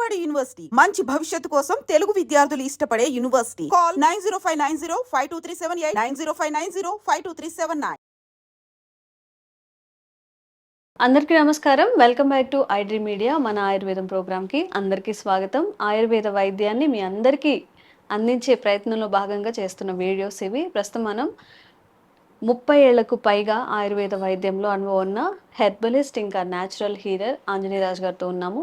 Vijayawada university మంచి భవిష్యత్తు కోసం తెలుగు విద్యార్థులు ఇష్టపడే యూనివర్సిటీ. కాల్ 9059052378 9059052379. అందరికీ నమస్కారం. Welcome back to iDream media. మన ఆయుర్వేదం ప్రోగ్రామ్కి అందరికీ స్వాగతం. ఆయుర్వేద వైద్యాన్ని మీ అందరికీ అందించే ప్రయత్నంలో భాగంగా చేస్తున్న వీడియోస్ ఇవి. ప్రస్తుతం మనం 30 ఏళ్లకు పైగా ఆయుర్వేద వైద్యంలో అనుభవం ఉన్న హెర్బలిస్ట్ ఇంకా న్యాచురల్ హీలర్ ఆంజనేయరాజు గారితో ఉన్నాము.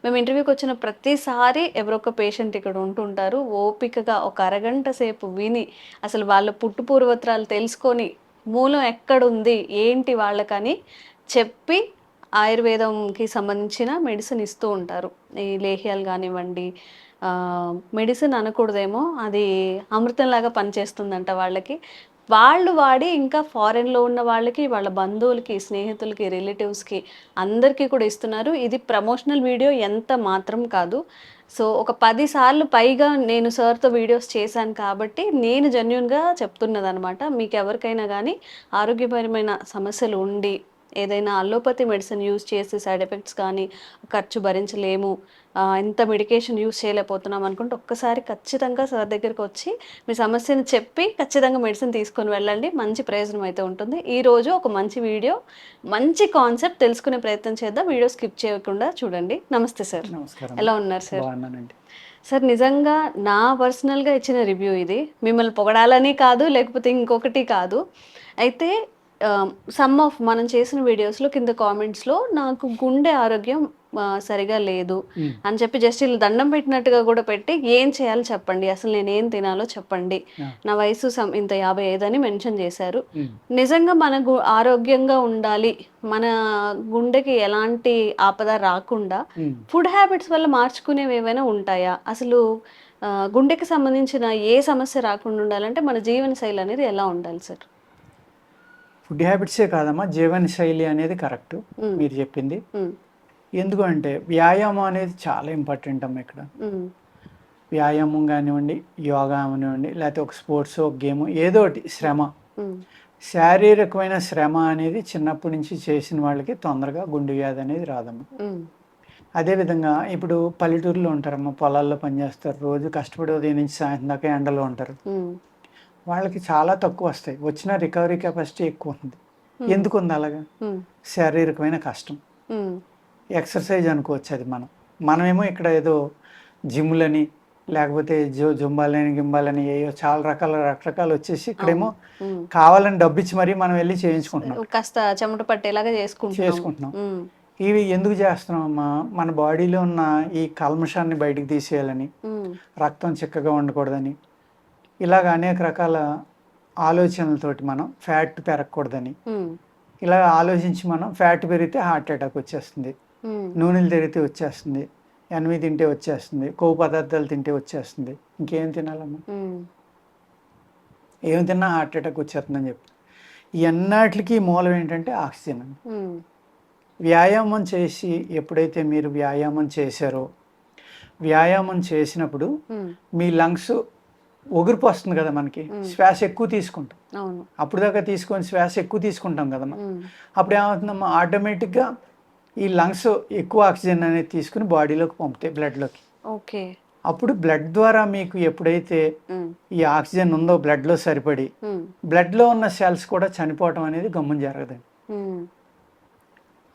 మేము ఇంటర్వ్యూకి వచ్చిన ప్రతిసారి ఎవరొక పేషెంట్ ఇక్కడ ఉంటుంటారు. ఓపికగా ఒక అరగంట సేపు విని అసలు వాళ్ళ పుట్టు పూర్వత్రాలు తెలుసుకొని మూలం ఎక్కడుంది ఏంటి వాళ్ళకని చెప్పి ఆయుర్వేదంకి సంబంధించిన మెడిసిన్ ఇస్తూ ఉంటారు. ఈ లేహ్యాలు కానివ్వండి, మెడిసిన్ అనకూడదేమో, అది అమృతంలాగా పనిచేస్తుందంట వాళ్ళకి. వాళ్ళు వాడి ఇంకా ఫారెన్లో ఉన్న వాళ్ళకి, వాళ్ళ బంధువులకి, స్నేహితులకి, రిలేటివ్స్కి అందరికీ కూడా ఇస్తున్నారు. ఇది ప్రమోషనల్ వీడియో ఎంత మాత్రం కాదు. సో ఒక 10 సార్లు పైగా నేను సార్తో వీడియోస్ చేశాను కాబట్టి నేను జెన్యూన్గా చెప్తున్నదనమాట. మీకు ఎవరికైనా కానీ ఆరోగ్యపరమైన సమస్యలు ఉండి ఏదైనా అలోపతి మెడిసిన్ యూజ్ చేసి సైడ్ ఎఫెక్ట్స్ కానీ ఖర్చు భరించలేము, ఎంత మెడికేషన్ యూజ్ చేయలేకపోతున్నాం అనుకుంటే ఒక్కసారి ఖచ్చితంగా సార్ దగ్గరికి వచ్చి మీ సమస్యను చెప్పి ఖచ్చితంగా మెడిసిన్ తీసుకొని వెళ్ళండి. మంచి ప్రయోజనం అయితే ఉంటుంది. ఈరోజు ఒక మంచి వీడియో, మంచి కాన్సెప్ట్ తెలుసుకునే ప్రయత్నం చేద్దాం. వీడియో స్కిప్ చేయకుండా చూడండి. నమస్తే సార్. నమస్కారం. ఎలా ఉన్నారు సార్? బాగున్నానండి సార్, నిజంగా నా పర్సనల్గా ఇచ్చిన రివ్యూ ఇది. మిమ్మల్ని పొగడాలని కాదు, లేకపోతే ఇంకొకటి కాదు. అయితే సమ్ ఆఫ్ మనం చేసిన వీడియోస్లో కింద కామెంట్స్లో నాకు గుండె ఆరోగ్యం సరిగా లేదు అని చెప్పి జస్ట్ ఇలా దండం పెట్టినట్టుగా కూడా పెట్టి ఏం చేయాలో చెప్పండి, అసలు నేను ఏం తినాలో చెప్పండి, నా వయసు ఇంత 55 అని మెన్షన్ చేశారు. నిజంగా మన ఆరోగ్యంగా ఉండాలి, మన గుండెకి ఎలాంటి ఆపద రాకుండా ఫుడ్ హ్యాబిట్స్ వల్ల మార్చుకునేవి ఏమైనా ఉంటాయా? అసలు గుండెకి సంబంధించిన ఏ సమస్య రాకుండా ఉండాలంటే మన జీవన శైలి అనేది ఎలా ఉండాలి సార్? ఫుడ్ హ్యాబిట్సే కాదమ్మా, జీవన శైలి అనేది కరెక్ట్ మీరు చెప్పింది. ఎందుకంటే వ్యాయామం అనేది చాలా ఇంపార్టెంట్ అమ్మ. ఇక్కడ వ్యాయామం కానివ్వండి, యోగా కానివ్వండి, లేకపోతే ఒక స్పోర్ట్స్, ఒక గేమ్, ఏదో ఒకటి శ్రమ, శారీరకమైన శ్రమ అనేది చిన్నప్పటి నుంచి చేసిన వాళ్ళకి తొందరగా గుండె వ్యాధి అనేది రాదమ్మా. అదేవిధంగా ఇప్పుడు పల్లెటూరులో ఉంటారమ్మా, పొలాల్లో పనిచేస్తారు, రోజు కష్టపడి ఉదయం నుంచి సాయంత్రం దాకా ఎండలో ఉంటారు. వాళ్ళకి చాలా తక్కువ వస్తాయి, వచ్చిన రికవరీ కెపాసిటీ ఎక్కువ ఉంది. ఎందుకు ఉంది అలాగా? శారీరకమైన కష్టం, ఎక్సర్సైజ్ అనుకోవచ్చు అది. మనమేమో ఇక్కడ ఏదో జిమ్లని లేకపోతే జుంబాలని గింబాలని ఏయో చాలా రకరకాలు వచ్చేసి ఇక్కడేమో కావాలని డబ్బిచ్చి మరీ మనం వెళ్ళి చేయించుకుంటున్నాం, కాస్త చెమట పట్టేలాగా చేసుకుంటున్నాం. ఇవి ఎందుకు చేస్తున్నామమ్మా? మన బాడీలో ఉన్న ఈ కల్మషాన్ని బయటికి తీసేయాలని, రక్తం చిక్కగా ఉండకూడదని, ఇలాగ అనేక రకాల ఆలోచనలతోటి మనం ఫ్యాట్ పెరగకూడదని ఇలా ఆలోచించి మనం ఫ్యాట్ పెరిగితే హార్ట్ అటాక్ వచ్చేస్తుంది, నూనెలు తిరిగితే వచ్చేస్తుంది, ఎనిమి తింటే వచ్చేస్తుంది, కొవ్వు పదార్థాలు తింటే వచ్చేస్తుంది. ఇంకేం తినాలమ్మా? ఏం తిన్నా హార్ట్ అటాక్ వచ్చేస్తుందని చెప్పి ఎన్నాటికి మూలం ఏంటంటే ఆక్సిజన్ అండి. వ్యాయామం చేసి ఎప్పుడైతే మీరు వ్యాయామం చేశారో, వ్యాయామం చేసినప్పుడు మీ లంగ్స్ ఒగురుపు వస్తుంది కదా మనకి, శ్వాస ఎక్కువ తీసుకుంటాం. అప్పుడు దాకా తీసుకొని శ్వాస ఎక్కువ తీసుకుంటాం కదమ్మా. అప్పుడు ఏమవుతుందమ్మా, ఆటోమేటిక్గా ఈ లంగ్స్ ఎక్కువ ఆక్సిజన్ అనేది తీసుకుని బాడీలోకి పంపుతాయి, బ్లడ్లోకి. అప్పుడు బ్లడ్ ద్వారా మీకు ఎప్పుడైతే ఈ ఆక్సిజన్ ఉందో బ్లడ్లో సరిపడి, బ్లడ్లో ఉన్న సెల్స్ కూడా చనిపోవటం అనేది గమ్మున జరగదండి.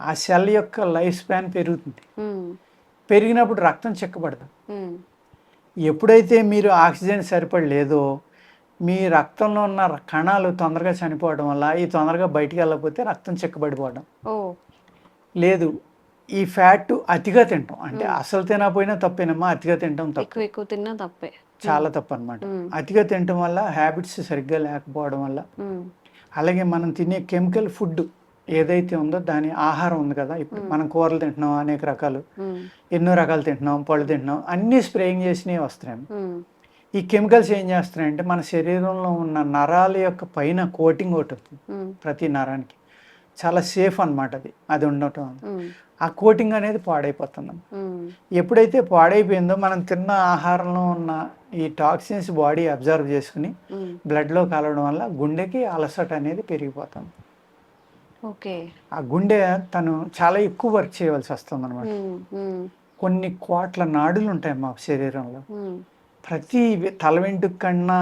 ఆ సెల్ యొక్క లైఫ్ స్పాన్ పెరుగుతుంది. పెరిగినప్పుడు రక్తం చిక్కబడదు. ఎప్పుడైతే మీరు ఆక్సిజన్ సరిపడలేదో మీ రక్తంలో ఉన్న కణాలు తొందరగా చనిపోవడం వల్ల, ఈ తొందరగా బయటికి వెళ్ళకపోతే రక్తం చిక్కబడిపోవడం. లేదు, ఈ ఫ్యాట్ అతిగా తింటాం, అంటే అసలు తినకపోయినా తప్పేనమ్మా, అతిగా తింటాం తప్పు, ఎక్కువ తిన్నా తప్పే, చాలా తప్పు అనమాట. అతిగా తినటం వల్ల, హ్యాబిట్స్ సరిగ్గా లేకపోవడం వల్ల, అలాగే మనం తినే కెమికల్ ఫుడ్ ఏదైతే ఉందో దాని ఆహారం ఉంది కదా, ఇప్పుడు మనం కూరలు తింటున్నాం, అనేక రకాలు, ఎన్నో రకాలు తింటున్నాం, పళ్ళు తింటున్నాం, అన్నీ స్ప్రేయింగ్ చేసినవి వస్తున్నాయి. ఈ కెమికల్స్ ఏం చేస్తున్నాయంటే మన శరీరంలో ఉన్న నరాల యొక్క పైన కోటింగ్ ఒకటి ఉంటుంది ప్రతి నరానికి, చాలా సేఫ్ అనమాట అది ఉండటం వల్ల. ఆ కోటింగ్ అనేది పాడైపోతుంది. ఎప్పుడైతే పాడైపోయిందో మనం తిన్న ఆహారంలో ఉన్న ఈ టాక్సిన్స్ బాడీ అబ్జర్వ్ చేసుకుని బ్లడ్లో కలవడం వల్ల గుండెకి అలసట అనేది పెరిగిపోతుంది. ఓకే. ఆ గుండె తను చాలా ఎక్కువ వర్క్ చేయవలసి వస్తుంది అనమాట. కొన్ని కోట్ల నాడులు ఉంటాయి మా శరీరంలో. ఉమ్, ప్రతి తల వెంట్రుక కన్నా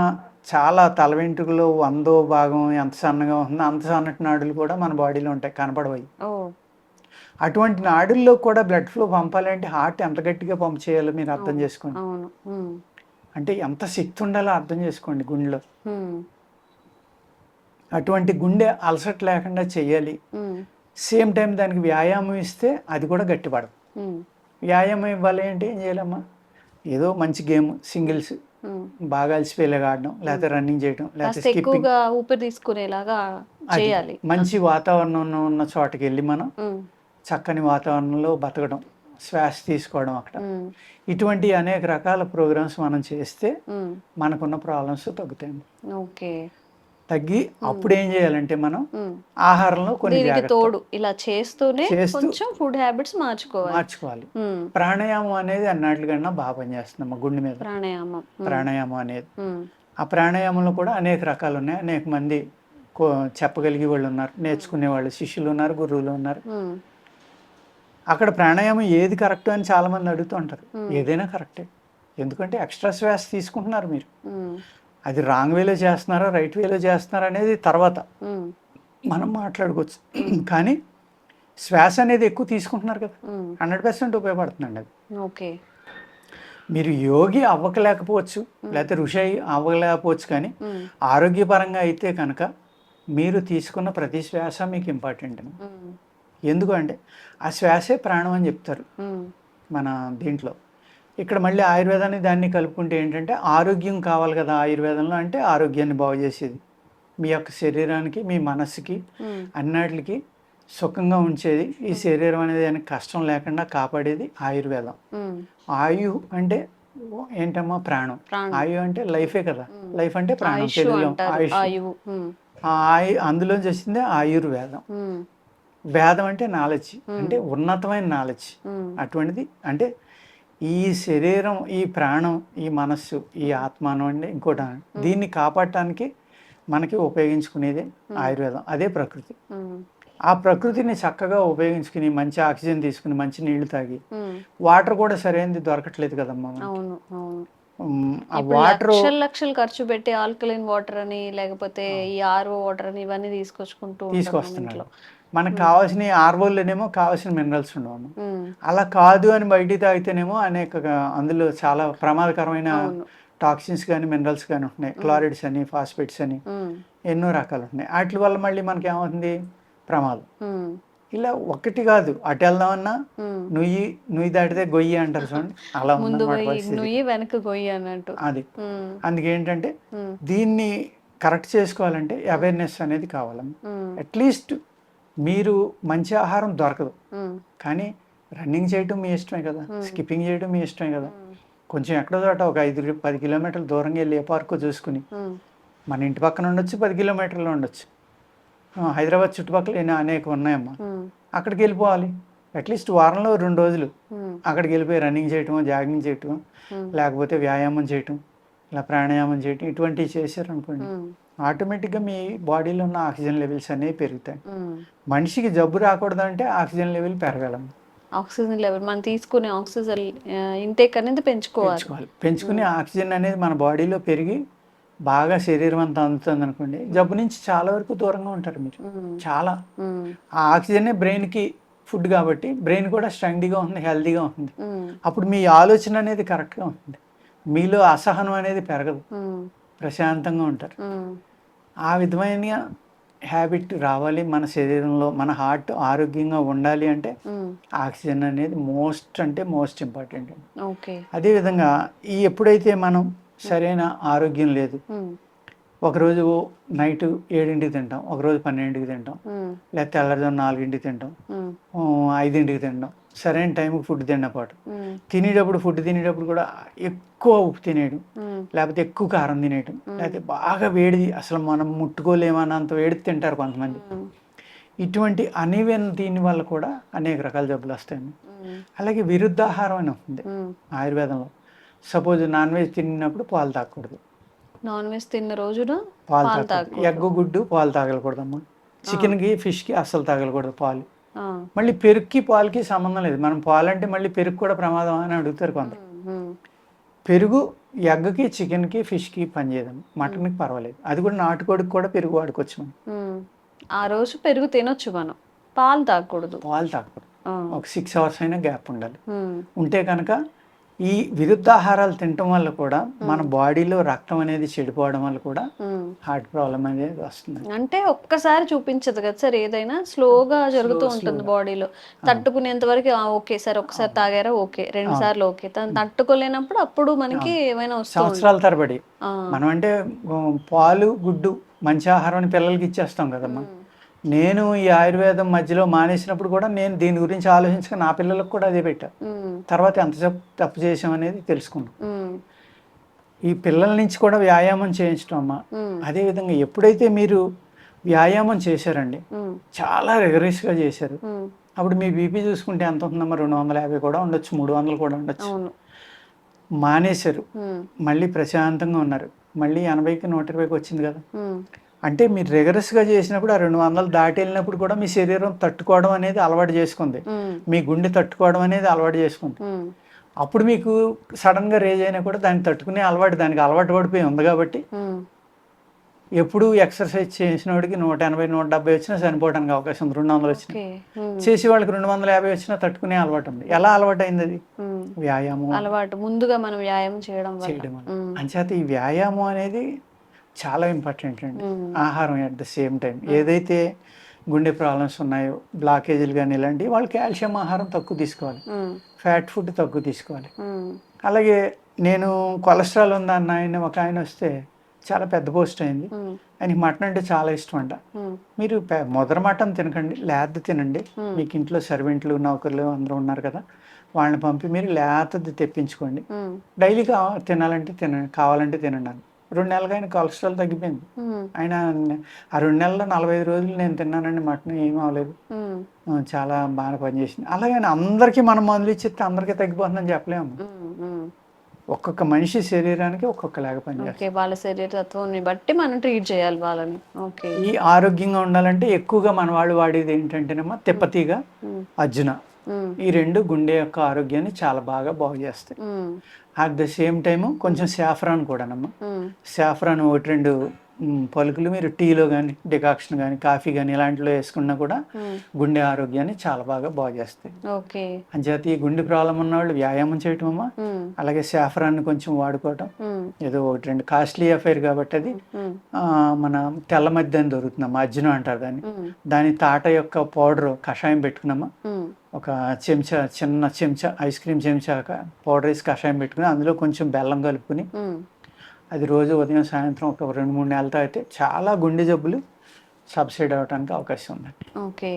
చాలా తల వెంట్రుకలో 100వ భాగం ఎంత సన్నగా ఉంటుందో అంత సన్నటి నాడులు కూడా మన బాడీలో ఉంటాయి, కనపడవయి. ఓ అటువంటి నాడుల్లో కూడా బ్లడ్ ఫ్లో పంపాలంటే హార్ట్ ఎంత గట్టిగా పంప్ చేయాలో మీరు అర్థం అవును చేసుకోండి. అవును. ఉమ్, అంటే ఎంత శక్తి ఉండాలో అర్థం చేసుకోండి గుండెలో. ఉమ్, అటువంటి గుండె అలసట లేకుండా చేయాలి. ఉమ్, సేమ్ టైం దానికి వ్యాయామం ఇస్తే అది కూడా గట్టిపడదు. ఉమ్, వ్యాయామం ఇవ్వాలి అంటే ఏం చేయాలమ్మా? ఏదో మంచి గేమ్, సింగిల్స్ ఉమ్. బాగా అలసిపోయేలాగా ఆడడం, లేకపోతే రన్నింగ్ చేయడం, లేకపోతే కాస్త స్కిప్పింగ్. ఎక్కువగా ఊపిరి తీసుకునేలాగా అది చేయాలి. మంచి వాతావరణం ఉన్న చోటకి వెళ్ళి మనం ఉమ్, చక్కని వాతావరణంలో బతకడం, శ్వాస తీసుకోవడం అక్కడ. ఉమ్, ఇటువంటి అనేక రకాల ప్రోగ్రామ్స్ మనం చేస్తే ఉమ్. మనకున్న ప్రాబ్లమ్స్ తగ్గుతాయండి. ఓకే. తగ్గి అప్పుడు ఏం చేయాలంటే మనం ఉమ్. ఆహారంలో కొన్ని దీనికి జాగ్రత్తలు తోడు ఇలా చేస్తూనే చేస్తూ కొంచెం ఫుడ్ హ్యాబిట్స్ మార్చుకోవాలి. మార్చుకోవాలి. ఉమ్, ప్రాణాయామం అనేది అన్నిటికన్నా బాగా పనిచేస్తుందమ్మా గుండె మీద. ప్రాణాయామం. ప్రాణాయామం అనేది, ఉమ్, ఆ ప్రాణాయామంలో కూడా అనేక రకాలు ఉన్నాయి. అనేక మంది చెప్పగలిగే వాళ్ళు ఉన్నారు, నేర్చుకునే వాళ్ళు, శిష్యులు ఉన్నారు, గురువులు ఉన్నారు. ఉమ్, అక్కడ ప్రాణాయామం ఏది కరెక్ట్ అని చాలామంది అడుగుతూ ఉంటారు. Hmm. ఏదైనా కరెక్టే, ఎందుకంటే ఎక్స్ట్రా శ్వాస తీసుకుంటున్నారు మీరు. ఉమ్, అది రాంగ్ వేలో చేస్తున్నారా రైట్ వేలో చేస్తున్నారా అనేది తర్వాత ఉమ్, మనం మాట్లాడుకోవచ్చు. కానీ శ్వాస అనేది ఎక్కువ తీసుకుంటున్నారు కదా, ఉమ్. 100% ఉపయోగపడుతుందండి అది. ఓకే. మీరు యోగి అవ్వకలేకపోవచ్చు, లేకపోతే ఋషి అవ్వలేకపోవచ్చు, కానీ ఉమ్, ఆరోగ్యపరంగా అయితే కనుక మీరు తీసుకున్న ప్రతి శ్వాస మీకు ఇంపార్టెంట్. ఉమ్, ఎందుకంటే ఆ శ్వాసే ప్రాణం అని చెప్తారు ఉమ్, మన దీంట్లో. ఇక్కడ మళ్ళీ ఆయుర్వేదాన్ని దాన్ని కలుపుకుంటే ఏంటంటే ఆరోగ్యం కావాలి కదా ఆయుర్వేదంలో, అంటే ఆరోగ్యాన్ని బాగు చేసేది, మీ యొక్క శరీరానికి, మీ మనస్సుకి, ఉమ్, అన్నిటికి సుఖంగా ఉంచేది, ఈ శరీరం అనేది దానికి కష్టం లేకుండా కాపాడేది ఆయుర్వేదం. ఉమ్. ఆయు అంటే ఏంటమ్మా? ప్రాణం. ప్రాణం. ఆయు అంటే లైఫే కదా, లైఫ్ అంటే ప్రాణం ఆయుష్ తెలుగులో. అంటారు. ఆయుష్. ఆయువు. ఉమ్, ఆ అందులోంచి వచ్చిందే ఆయుర్వేదం. ఉమ్, వేదం అంటే నాలెడ్జ్, అంటే ఉన్నతమైన నాలెడ్జ్. ఉమ్, అటువంటిది అంటే ఈ శరీరం, ఈ ప్రాణం, ఈ మనస్సు, ఈ ఆత్మ అనండి ఇంకోటి అనండి, దీన్ని కాపాడటానికి మనకి ఉపయోగించుకునేదే ఆయుర్వేదం. అదే ప్రకృతి. ఉమ్, ఆ ప్రకృతిని చక్కగా ఉపయోగించుకుని మంచి ఆక్సిజన్ తీసుకుని మంచి నీళ్లు తాగి, ఉమ్. వాటర్ కూడా సరైనది దొరకట్లేదు కదమ్మా మనకి. అవును అవును. ఆ ఇప్పుడు వాటర్ లక్షలు లక్షలు ఖర్చు పెట్టి ఆల్కలైన్ వాటర్ అని, లేకపోతే ఈ ఆర్ఓ వాటర్ అని ఇవన్నీ తీసుకొచ్చుకుంటూ ఉంటాం తీసుకొస్తున్నారు. ఇంట్లో. మనకు కావాల్సిన ఆర్వోల్లోనేమో కావాల్సిన మినరల్స్ ఉండవు. ఉమ్, అలా కాదు అని బయటికి తాగితేనేమో అనేక అందులో చాలా ప్రమాదకరమైన అవును. టాక్సిన్స్ కానీ మినరల్స్ కానీ ఉంటున్నాయి. క్లోరైడ్స్ అని, ఫాస్ఫేట్స్ అని ఉమ్, ఎన్నో రకాలు ఉంటున్నాయి. వాటి వల్ల మళ్ళీ మనకి ఏమవుతుంది? ప్రమాదం. ఉమ్, ఇలా ఒకటి కాదు, అటు వెళ్దామన్నా ఉమ్. నుయ్యి దాటితే గొయ్యి అంటారు చూడండి, అలా ముందు ఉందన్నమాట పోయి పరిస్థితి. నుయ్యి వెనక్కి గొయ్యి అన్నట్టు. అది ఉమ్, అందుకేంటంటే ఉమ్, దీన్ని కరెక్ట్ చేసుకోవాలంటే అవేర్నెస్ అనేది కావాలమ్మ. ఉమ్, అట్లీస్ట్ మీరు మంచి ఆహారం దొరకదు, ఉమ్, కానీ రన్నింగ్ చేయటం మీ ఇష్టమే కదా, స్కిప్పింగ్ చేయడం మీ ఇష్టమే కదా. కొంచెం ఎక్కడో చోట ఒక 5-10 కిలోమీటర్ల దూరంగా వెళ్ళి ఏ పార్కు చూసుకుని, ఉమ్, మన ఇంటి పక్కన ఉండొచ్చు, 10 కిలోమీటర్లు ఉండొచ్చు, హైదరాబాద్ చుట్టుపక్కల అనేక ఉన్నాయమ్మా, ఉమ్, అక్కడికి వెళ్ళిపోవాలి. అట్లీస్ట్ వారంలో 2 రోజులు ఉమ్, అక్కడికి వెళ్ళిపోయి రన్నింగ్ చేయటం, జాగింగ్ చేయటం, ఉమ్, లేకపోతే వ్యాయామం చేయటం, ఇలా ప్రాణాయామం చేయటం, ఇటువంటివి చేశారనుకోండి, ఉమ్, ఆటోమేటిక్గా మీ బాడీలో ఉన్న ఆక్సిజన్ లెవెల్స్ అనేవి పెరుగుతాయి. ఉమ్. మనిషికి జబ్బు రాకూడదంటే ఆక్సిజన్ లెవెల్ పెరగాలమ్మ. ఆక్సిజన్ లెవెల్ మనం తీసుకునే ఆక్సిజన్ ఇంటేక్ అనేది పెంచుకోవాలి. పెంచుకుని ఆక్సిజన్ అనేది మన బాడీలో పెరిగి బాగా శరీరం అంతా అందుతుంది అనుకోండి, జబ్బు నుంచి చాలా వరకు దూరంగా ఉంటారు మీరు. ఉమ్, చాలా ఉమ్, ఆ ఆక్సిజనే బ్రెయిన్కి ఫుడ్ కాబట్టి బ్రెయిన్ కూడా స్ట్రెంగ్గా ఉంటుంది, హెల్తీగా ఉంటుంది. ఉమ్, అప్పుడు మీ ఆలోచన అనేది కరెక్ట్గా ఉంటుంది, మీలో అసహనం అనేది పెరగదు, ఉమ్, ప్రశాంతంగా ఉంటారు. ఉమ్, ఆ విధమైన హ్యాబిట్ రావాలి మన శరీరంలో. మన హార్ట్ ఆరోగ్యంగా ఉండాలి అంటే ఉమ్. ఆక్సిజన్ అనేది మోస్ట్ అంటే మోస్ట్ ఇంపార్టెంట్ అండి. ఓకే. అదేవిధంగా ఎప్పుడైతే మనం సరైన ఆరోగ్యం లేదు, ఉమ్, ఒకరోజు నైట్ 7ంటికి తింటాం, ఒకరోజు 12ంటికి తింటాం, ఉమ్, లేకపోతే తెల్లవారుజామున 4ంటికి తింటాం, ఉమ్, 5ంటికి తింటాం, సరైన టైంకి ఫుడ్ తిన్నపాటు, ఉమ్, ఫుడ్ తినేటప్పుడు కూడా ఎక్కువ ఉప్పు తినేయడం, ఉమ్, లేకపోతే ఎక్కువ కారం తినేయడం, లేకపోతే బాగా వేడి, అసలు మనం ముట్టుకోలేమన్నంత వేడి తింటారు కొంతమంది. ఉమ్, ఇటువంటి అనివెన్ దీని వల్ల కూడా అనేక రకాల జబ్బులు వస్తాయండి. ఉమ్, అలాగే విరుద్ధాహారం అని ఉంటుంది ఉమ్. ఆయుర్వేదంలో. సపోజ్ నాన్ వెజ్ తిన్నప్పుడు పాలు తాగకూడదు, నాన్ వెజ్ తిన్న రోజున పాలు పాలు తాగకూడదు. తాగకూడదు. ఎగ్, గుడ్డు, పాలు తాగకూడదమ్మా. చికెన్కి, ఫిష్కి అస్సలు తాగకూడదు పాలు. మళ్ళీ పెరుగుకి పాలకి సంబంధం లేదు. మనం పాలంటే మళ్ళీ పెరుగు కూడా ప్రమాదం అని అడుగుతారు కొందరు. పెరుగు ఎగ్కి, చికెన్కి, ఫిష్కి పనిచేయదు, మటన్కి పర్వాలేదు. అది కూడా నాటుకోడికి కూడా పెరుగు వాడుకోవచ్చు మనం. ఆ రోజు పెరుగు తినొచ్చు మనం, పాలు తాగకూడదు. పాలు తాగకూడదు. ఒక 6 hours అయినా గ్యాప్ ఉండాలి. ఉంటే కనుక ఈ విరుద్ధాహారాలు తినటం వల్ల కూడా మన బాడీలో రక్తం అనేది చెడిపోవడం వల్ల కూడా హార్ట్ ప్రాబ్లం అనేది వస్తుంది. అంటే ఒక్కసారి చూపించదు కదా సార్, ఏదైనా స్లోగా జరుగుతూ ఉంటుంది బాడీలో. తట్టుకునేంత వరకు ఓకే సార్, ఒకసారి తాగారా ఓకే, 2 సార్లు ఓకే. తట్టుకోలేనప్పుడు అప్పుడు మనకి ఏమైనా వస్తుంది సంవత్సరాల తరబడి. మనం అంటే పాలు, గుడ్డు, మంచి ఆహారం అని పిల్లలకి ఇచ్చేస్తాం కదమ్మా. నేను ఈ ఆయుర్వేదం మధ్యలో మానేసినప్పుడు కూడా నేను దీని గురించి ఆలోచించుకుని నా పిల్లలకు కూడా అదే పెట్టా. తర్వాత ఎంత తప్పు చేసాం అనేది తెలుసుకున్నాం. ఈ పిల్లల నుంచి కూడా వ్యాయామం చేయించడం అమ్మా. అదేవిధంగా ఎప్పుడైతే మీరు వ్యాయామం చేశారండి, చాలా రిగరస్గా చేశారు, అప్పుడు మీ బీపీ చూసుకుంటే ఎంత ఉంటుందమ్మా? 250 కూడా ఉండొచ్చు, 300 కూడా ఉండొచ్చు. మానేశారు, మళ్ళీ ప్రశాంతంగా ఉన్నారు, మళ్ళీ 80కి 120కి వచ్చింది కదా. అంటే మీరు రెగరస్గా చేసినప్పుడు ఆ 200 దాటి వెళ్ళినప్పుడు కూడా మీ శరీరం తట్టుకోవడం అనేది అలవాటు చేసుకుంది, మీ గుండె తట్టుకోవడం అనేది అలవాటు చేసుకుంది. అప్పుడు మీకు సడన్గా రేజ్ అయినా కూడా దాన్ని తట్టుకునే అలవాటు, దానికి అలవాటు పడిపోయి ఉంది. కాబట్టి ఎప్పుడు ఎక్సర్సైజ్ చేసిన వాడికి 180, 170 వచ్చినా చనిపోవడానికి అవకాశం ఉంది. 200 వచ్చినా, చేసే వాళ్ళకి 250 వచ్చినా తట్టుకునే అలవాటు ఉంది. ఎలా అలవాటు అయింది? అది వ్యాయామం అలవాటు. ముందుగా మనం వ్యాయామం చేయడం వల్ల. అంచేత ఈ వ్యాయామం అనేది చాలా ఇంపార్టెంట్ అండి. ఆహారం అట్ ద సేమ్ టైం. ఏదైతే గుండె ప్రాబ్లమ్స్ ఉన్నాయో, బ్లాకేజీలు కానీ ఇలాంటివి, వాళ్ళు కాల్షియం ఆహారం తక్కువ తీసుకోవాలి, ఫ్యాట్ ఫుడ్ తక్కువ తీసుకోవాలి. అలాగే నేను కొలెస్ట్రాల్ ఉందన్న ఒక ఆయన వస్తే, చాలా పెద్ద పోస్ట్ అయింది, ఆయనకి మటన్ అంటే చాలా ఇష్టం అంట. మీరు మొదటి మటన్ తినకండి, లేత తినండి. మీకు ఇంట్లో సర్వెంట్లు, నౌకర్లు అందరూ ఉన్నారు కదా, వాళ్ళని పంపి మీరు లేతది తెప్పించుకోండి. డైలీ తినాలంటే తినండి, కావాలంటే తినండి. 2 నెలలుగా ఆయన కొలెస్ట్రాల్ తగ్గిపోయింది. ఆయన ఆ 2 నెలల్లో 45 రోజులు నేను తిన్నానండి మటన్, ఏమీ అవ్వలేదు, చాలా బాగా పనిచేసింది. అలాగే అందరికీ మనం మందులు ఇచ్చితే అందరికీ తగ్గిపోతుందని చెప్పలేము. ఒక్కొక్క మనిషి శరీరానికి ఒక్కొక్కలాగా పనిచేస్తుంది. వాళ్ళ శరీరత్వాన్ని బట్టి మనం ట్రీట్ చేయాలి వాళ్ళని. ఈ ఆరోగ్యంగా ఉండాలంటే ఎక్కువగా మన వాళ్ళు వాడేది ఏంటంటేనమ్మా, తిప్పతీగ, అర్జున, ఈ 2 గుండె యొక్క ఆరోగ్యాన్ని చాలా బాగా బాగు చేస్తాయి. అట్ ద సేమ్ టైము కొంచెం సాఫ్రాన్ కూడానమ్మా. సాఫ్రాన్ 1-2 పలుకులు మీరు టీలో కానీ, డికాక్షన్ కానీ, కాఫీ కానీ ఇలాంటిలో వేసుకున్నా కూడా గుండె ఆరోగ్యాన్ని చాలా బాగా బాగు చేస్తాయి. అంచేత ఈ గుండె ప్రాబ్లం ఉన్న వాళ్ళు వ్యాయామం చేయటం అమ్మా, అలాగే సాఫ్రాన్ కొంచెం వాడుకోవటం. ఏదో 1-2 కాస్ట్లీ అఫైర్ కాబట్టి అది మన తెల్ల మధ్య అని దొరుకుతుందమ్మా, అర్జున అంటారు దాన్ని. దాని తాట యొక్క పౌడర్ కషాయం పెట్టుకున్నామా, ఒక చెంచా, చిన్న చెంచా, ఐస్ క్రీమ్ చెంచా పౌడర్ వేసి కషాయం పెట్టుకుని అందులో కొంచెం బెల్లం కలుపుకుని అది రోజు ఉదయం సాయంత్రం ఒక 2-3 నెలలతో అయితే చాలా గుండె జబ్బులు సబ్సైడ్ అవ్వడానికి అవకాశం ఉందండి. ఓకే.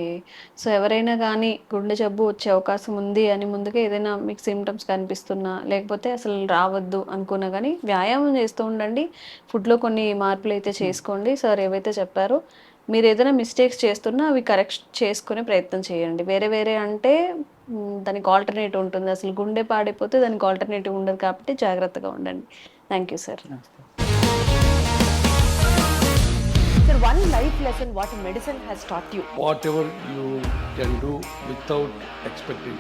సో ఎవరైనా కానీ గుండె జబ్బు వచ్చే అవకాశం ఉంది అని ముందుగా ఏదైనా మీకు సిమ్టమ్స్ కనిపిస్తున్నా, లేకపోతే అసలు రావద్దు అనుకున్నా కానీ వ్యాయామం చేస్తూ ఉండండి. ఫుడ్లో కొన్ని మార్పులు అయితే చేసుకోండి. సార్ ఏవైతే చెప్పారో, మీరు ఏదైనా మిస్టేక్స్ చేస్తున్నా అవి కరెక్ట్ చేసుకునే ప్రయత్నం చేయండి. వేరే అంటే దానికి ఆల్టర్నేటివ్ ఉంటుంది. అసలు గుండె పాడైపోతే దానికి ఆల్టర్నేటివ్ ఉండదు, కాబట్టి జాగ్రత్తగా ఉండండి. Thank you sir. Sir, one life lesson what medicine has taught you. Whatever you can do without expecting.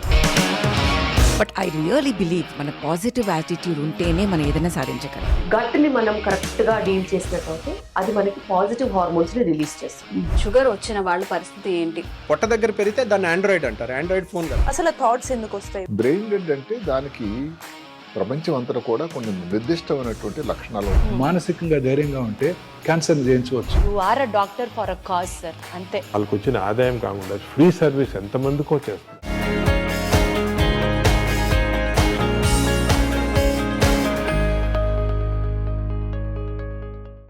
But I really believe మన పాజిటివ్ యాటిట్యూడ్ ఉంటేనే మనం ఏదైనా సాధించగలం. గట్ ని మనం కరెక్ట్ గా డీల్ చేసినట్లయితే అది మనకి పాజిటివ్ హార్మోన్స్ ని రిలీజ్ చేస్తుంది. షుగర్ వచ్చిన వాళ్ళ పరిస్థితి ఏంటి? పొట్ట దగ్గర పెరిగితే దాన్ని ఆండ్రాయిడ్ అంటారు, ఆండ్రాయిడ్ ఫోన్ కదా. అసలు థాట్స్ ఎందుకు వస్తాయి? బ్రెయిన్ డెడ్ అంటే దానికి ప్రపంచం అంతా కూడా కొన్ని నిర్దిష్టమైనటువంటి లక్షణాలు ఉంటాయి. మానసికంగా ధైర్యంగా ఉంటే క్యాన్సర్ జయించవచ్చు. You are a doctor for a cause, sir. అంతే. వాళ్ళకి వచ్చిన ఆదాయం కాకుండా ఫ్రీ సర్వీస్ ఎంతమందికో చేస్తుంది.